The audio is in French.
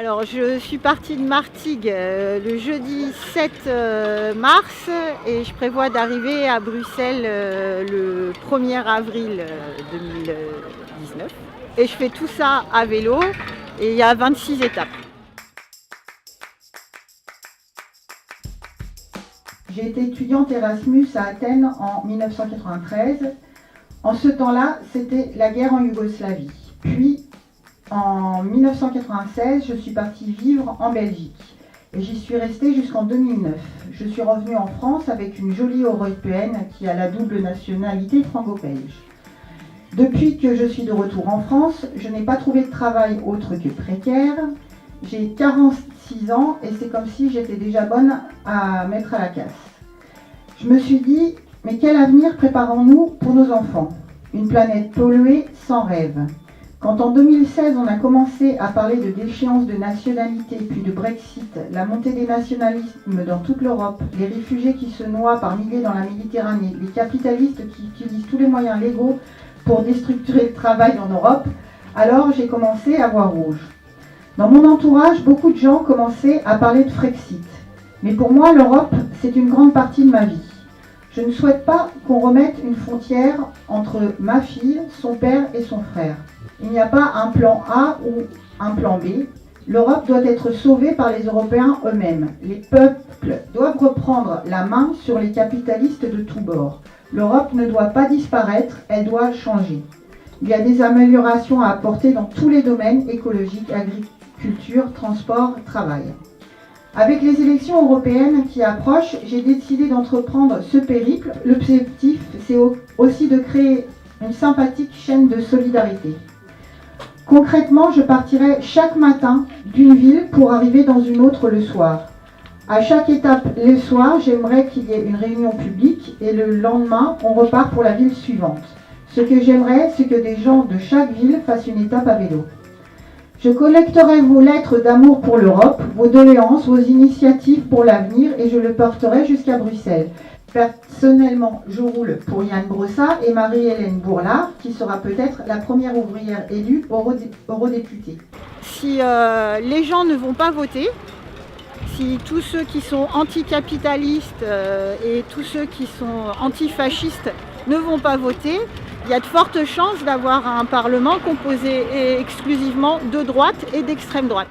Alors, je suis partie de Martigues le jeudi 7 mars et je prévois d'arriver à Bruxelles le 1er avril 2019. Et je fais tout ça à vélo et il y a 26 étapes. J'ai été étudiante Erasmus à Athènes en 1993. En ce temps-là, c'était la guerre en Yougoslavie. Puis, en 1996, je suis partie vivre en Belgique et j'y suis restée jusqu'en 2009. Je suis revenue en France avec une jolie européenne qui a la double nationalité franco-belge. Depuis que je suis de retour en France, je n'ai pas trouvé de travail autre que précaire. J'ai 46 ans et c'est comme si j'étais déjà bonne à mettre à la casse. Je me suis dit, mais quel avenir préparons-nous pour nos enfants? Une planète polluée sans rêve. Quand en 2016 on a commencé à parler de déchéance de nationalité, puis de Brexit, la montée des nationalismes dans toute l'Europe, les réfugiés qui se noient par milliers dans la Méditerranée, les capitalistes qui utilisent tous les moyens légaux pour déstructurer le travail en Europe, alors j'ai commencé à voir rouge. Dans mon entourage, beaucoup de gens commençaient à parler de Frexit. Mais pour moi, l'Europe, c'est une grande partie de ma vie. Je ne souhaite pas qu'on remette une frontière entre ma fille, son père et son frère. Il n'y a pas un plan A ou un plan B. L'Europe doit être sauvée par les Européens eux-mêmes. Les peuples doivent reprendre la main sur les capitalistes de tous bords. L'Europe ne doit pas disparaître, elle doit changer. Il y a des améliorations à apporter dans tous les domaines écologiques, agriculture, transport, travail. Avec les élections européennes qui approchent, j'ai décidé d'entreprendre ce périple. L'objectif, c'est aussi de créer une sympathique chaîne de solidarité. Concrètement, je partirai chaque matin d'une ville pour arriver dans une autre le soir. À chaque étape le soir, j'aimerais qu'il y ait une réunion publique et le lendemain, on repart pour la ville suivante. Ce que j'aimerais, c'est que des gens de chaque ville fassent une étape à vélo. Je collecterai vos lettres d'amour pour l'Europe, vos doléances, vos initiatives pour l'avenir et je le porterai jusqu'à Bruxelles. Personnellement, je roule pour Yann Brossat et Marie-Hélène Bourlard, qui sera peut-être la première ouvrière élue eurodéputée. Si les gens ne vont pas voter, si tous ceux qui sont anticapitalistes et tous ceux qui sont antifascistes ne vont pas voter, il y a de fortes chances d'avoir un Parlement composé exclusivement de droite et d'extrême droite.